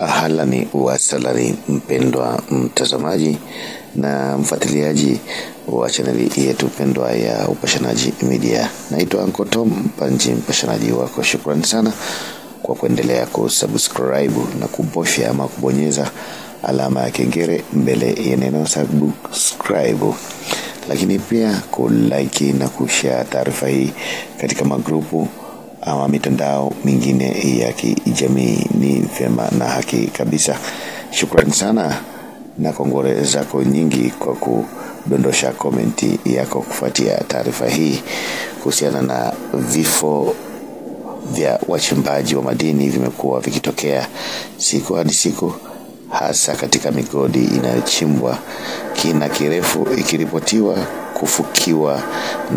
Ahalani wa salari mpendwa mtazamaji na mfuatiliaji wa chaneli yetu pendwa ya Upashanaji Media. Naitwa Uncle Tom Mpanji, mpashanaji wako. Shukrani sana kwa kuendelea kusubscribe na kubofya ama kubonyeza alama ya kengele mbele ya neno subscribe. Lakini pia kulike na kushare taarifa hii katika magrupu ama mitandao mingine ya kijamii. Ni vyema na haki kabisa. Shukrani sana na kongole zako nyingi kwa kudondosha komenti yako kufuatia taarifa hii kuhusiana na vifo vya wachimbaji wa madini vimekuwa vikitokea siku hadi siku, hasa katika migodi inayochimbwa kina kirefu, ikiripotiwa kufukiwa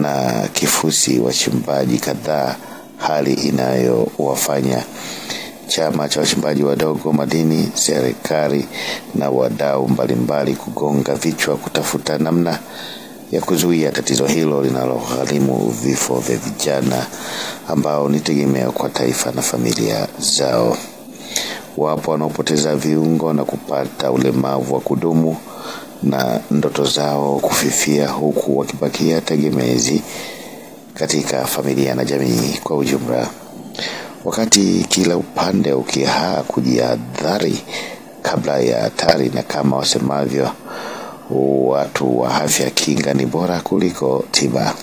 na kifusi wachimbaji kadhaa, hali inayowafanya chama cha wachimbaji wadogo madini, serikali na wadau mbalimbali kugonga vichwa kutafuta namna ya kuzuia tatizo hilo linalogharimu vifo vya vijana ambao ni tegemeo kwa taifa na familia zao. Wapo wanaopoteza viungo na kupata ulemavu wa kudumu na ndoto zao kufifia, huku wakibakia tegemezi katika familia na jamii kwa ujumla. Wakati kila upande ukihaa kujihadhari kabla ya hatari, na kama wasemavyo watu wa afya, kinga ni bora kuliko tiba.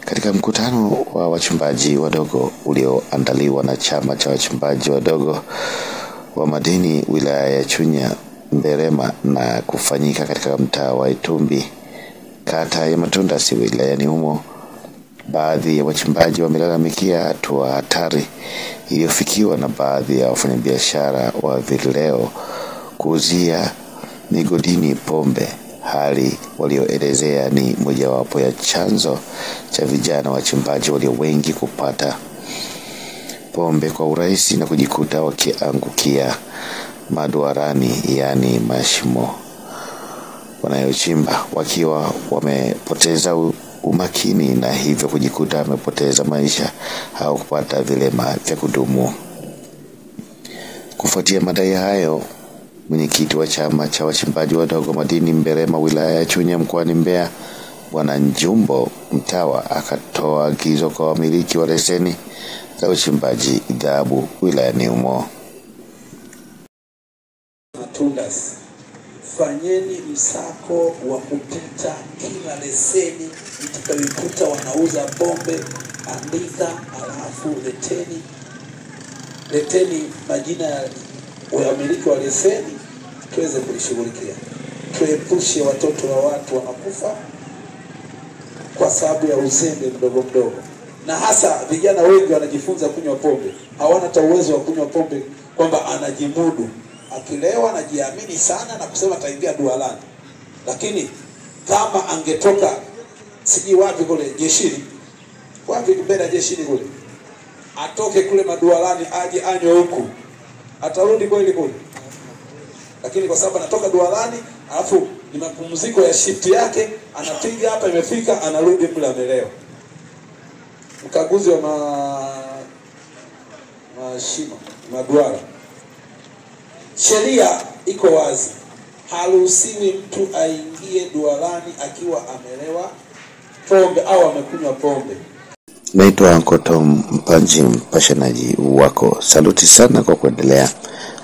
Katika mkutano wa wachimbaji wadogo ulioandaliwa na chama cha wachimbaji wadogo wa madini wilaya ya Chunya Mberema na kufanyika katika mtaa wa Itumbi, kata ya Matundasi wilayani humo, baadhi ya wachimbaji wamelalamikia hatua hatari iliyofikiwa na baadhi ya wafanyabiashara wa vileo kuuzia migodini pombe, hali walioelezea ni mojawapo ya chanzo cha vijana wachimbaji walio wengi kupata pombe kwa urahisi na kujikuta wakiangukia maduarani, yani mashimo wanayochimba, wakiwa wamepoteza umakini na hivyo kujikuta wamepoteza maisha au kupata vilema vya kudumu. Kufuatia madai hayo, mwenyekiti wa chama cha wachimbaji wadogo madini Mberema wilaya ya Chunya mkoani Mbeya, Bwana Njumbo Mtawa, akatoa agizo kwa wamiliki wa leseni za uchimbaji dhahabu wilayani humo. Fanyeni msako wa kupita kila leseni mtakayokuta wanauza pombe, andika alafu leteni majina ya wamiliki wa leseni tuweze kulishughulikia. Tuepushe watoto wa watu wanakufa kwa sababu ya uzembe mdogo mdogo, na hasa vijana wengi wanajifunza kunywa pombe, hawana hata uwezo wa kunywa pombe kwamba anajimudu. Akilewa anajiamini sana na kusema ataingia dualani, lakini kama angetoka siji wapi kule jeshini, wapi mbele jeshini kule, atoke kule madualani aje anywe huku, atarudi kweli kule. Lakini kwa sababu anatoka dualani alafu ni mapumziko ya shift yake, anapiga hapa imefika, anarudi kule amelewa. Mkaguzi wa mashimo maduara, sheria iko wazi, haruhusiwi mtu aingie dualani akiwa amelewa pombe au amekunywa pombe. Naitwa Uncle Tom Mpanji, mpashanaji wako. Saluti sana kwa kuendelea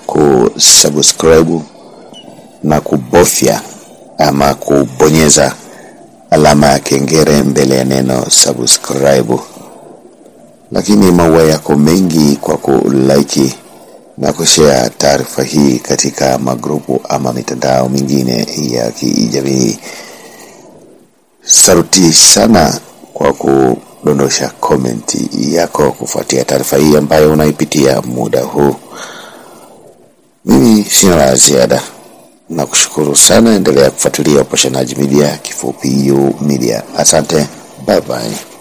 kusubscribe na kubofya ama kubonyeza alama ya kengele mbele ya neno subscribe. Lakini maua yako mengi kwa kulike na kushare taarifa hii katika magrupu ama mitandao mingine ya kijamii. Saluti sana kwa kudondosha komenti yako kufuatia taarifa hii ambayo unaipitia muda huu. Mimi sina la ziada na kushukuru sana. Endelea kufuatilia Upashanaji Media, kifupi U Media. Asante, bye bye.